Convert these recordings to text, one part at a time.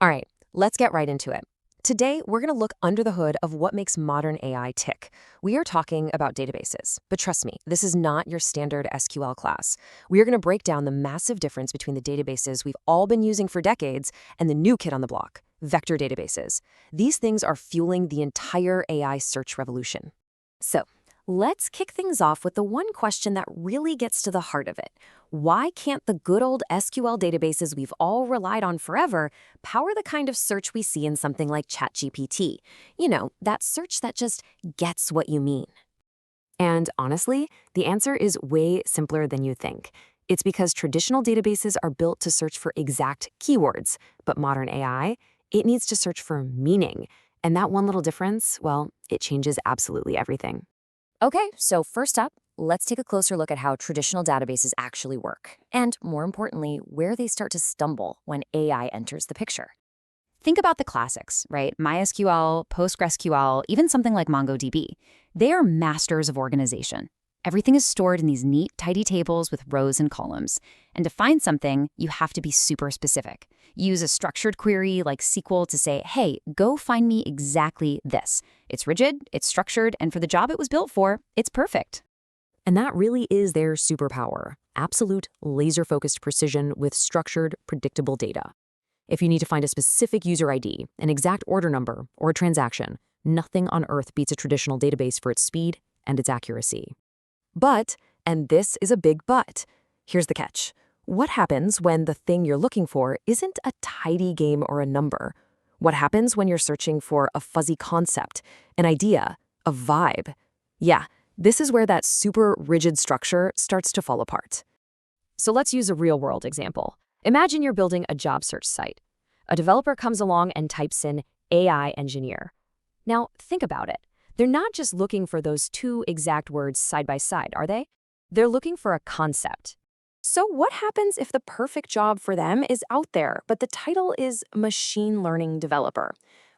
All right, let's get right into it. Today, we're going to look under the hood of what makes modern AI tick. We are talking about databases, but trust me, this is not your standard SQL class. We are going to break down the massive difference between the databases we've all been using for decades and the new kid on the block, vector databases. These things are fueling the entire AI search revolution. So, let's kick things off with the one question that really gets to the heart of it. Why can't the good old SQL databases we've all relied on forever power the kind of search we see in something like ChatGPT? You know, that search that just gets what you mean. And honestly, the answer is way simpler than you think. It's because traditional databases are built to search for exact keywords, but modern AI, it needs to search for meaning. And that one little difference, well, it changes absolutely everything. Okay, so first up, let's take a closer look at how traditional databases actually work, and more importantly, where they start to stumble when AI enters the picture. Think about the classics, right? MySQL, PostgreSQL, even something like MongoDB. They are masters of organization. Everything is stored in these neat, tidy tables with rows and columns. And to find something, you have to be super specific. Use a structured query like SQL to say, hey, go find me exactly this. It's rigid, it's structured, and for the job it was built for, it's perfect. And that really is their superpower, absolute laser-focused precision with structured, predictable data. If you need to find a specific user ID, an exact order number, or a transaction, nothing on earth beats a traditional database for its speed and its accuracy. But, and this is a big but, here's the catch. What happens when the thing you're looking for isn't a tidy game or a number? What happens when you're searching for a fuzzy concept, an idea, a vibe? Yeah, this is where that super rigid structure starts to fall apart. So let's use a real-world example. Imagine you're building a job search site. A developer comes along and types in AI engineer. Now, think about it. They're not just looking for those two exact words side by side, are they? They're looking for a concept. So what happens if the perfect job for them is out there, but the title is machine learning developer?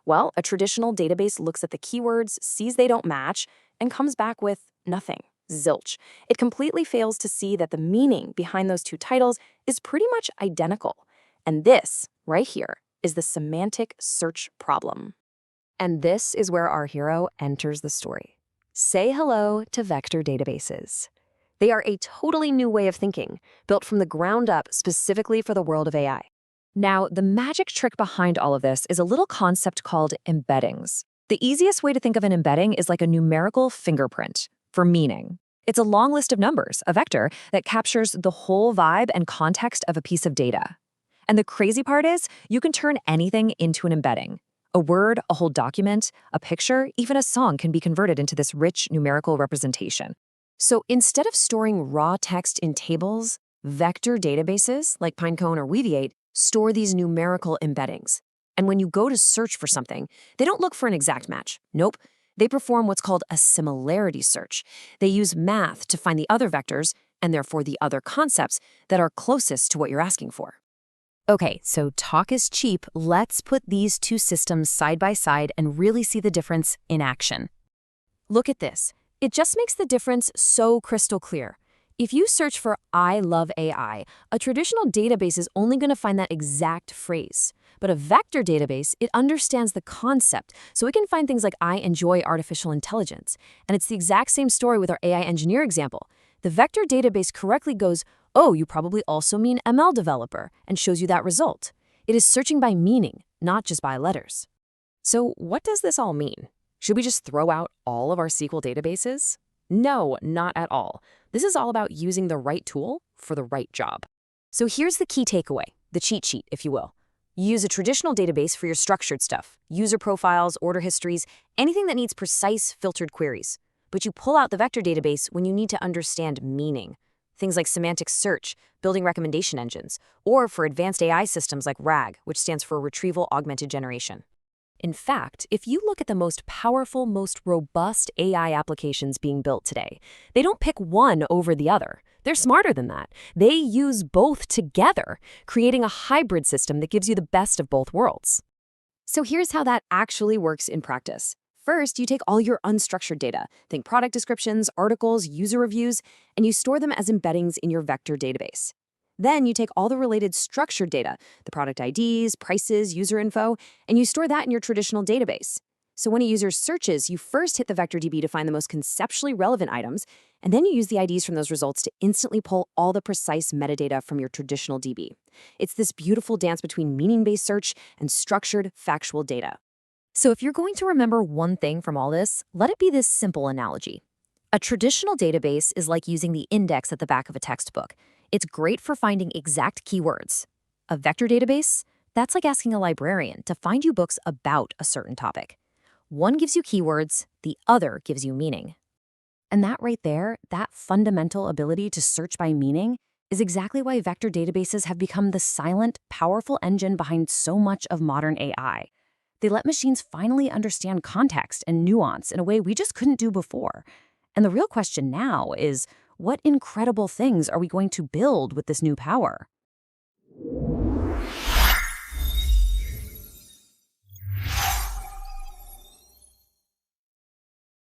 Well, a traditional database looks at the keywords, sees they don't match, and comes back with nothing, zilch. It completely fails to see that the meaning behind those two titles is pretty much identical. And this, right here, is the semantic search problem. And this is where our hero enters the story. Say hello to vector databases. They are a totally new way of thinking, built from the ground up specifically for the world of AI. Now, the magic trick behind all of this is a little concept called embeddings. The easiest way to think of an embedding is like a numerical fingerprint for meaning. It's a long list of numbers, a vector, that captures the whole vibe and context of a piece of data. And the crazy part is, you can turn anything into an embedding. A word, a whole document, a picture, even a song can be converted into this rich numerical representation. So instead of storing raw text in tables, vector databases like Pinecone or Weaviate store these numerical embeddings. And when you go to search for something, they don't look for an exact match. Nope. They perform what's called a similarity search. They use math to find the other vectors, and therefore the other concepts, that are closest to what you're asking for. Okay, so talk is cheap. Let's put these two systems side by side and really see the difference in action. Look at this. It just makes the difference so crystal clear. If you search for I love AI, a traditional database is only going to find that exact phrase. But a vector database, it understands the concept, so it can find things like I enjoy artificial intelligence. And it's the exact same story with our AI engineer example. The vector database correctly goes, oh, you probably also mean ML developer, and shows you that result. It is searching by meaning, not just by letters. So what does this all mean? Should we just throw out all of our SQL databases? No, not at all. This is all about using the right tool for the right job. So here's the key takeaway, the cheat sheet, if you will. Use a traditional database for your structured stuff, user profiles, order histories, anything that needs precise filtered queries. But you pull out the vector database when you need to understand meaning. Things like semantic search, building recommendation engines, or for advanced AI systems like RAG, which stands for Retrieval Augmented Generation. In fact, if you look at the most powerful, most robust AI applications being built today, they don't pick one over the other. They're smarter than that. They use both together, creating a hybrid system that gives you the best of both worlds. So here's how that actually works in practice. First, you take all your unstructured data, think product descriptions, articles, user reviews, and you store them as embeddings in your vector database. Then you take all the related structured data, the product IDs, prices, user info, and you store that in your traditional database. So when a user searches, you first hit the vector DB to find the most conceptually relevant items, and then you use the IDs from those results to instantly pull all the precise metadata from your traditional DB. It's this beautiful dance between meaning-based search and structured, factual data. So if you're going to remember one thing from all this, let it be this simple analogy. A traditional database is like using the index at the back of a textbook. It's great for finding exact keywords. A vector database? That's like asking a librarian to find you books about a certain topic. One gives you keywords, the other gives you meaning. And that right there, that fundamental ability to search by meaning, is exactly why vector databases have become the silent, powerful engine behind so much of modern AI. They let machines finally understand context and nuance in a way we just couldn't do before. And the real question now is, what incredible things are we going to build with this new power?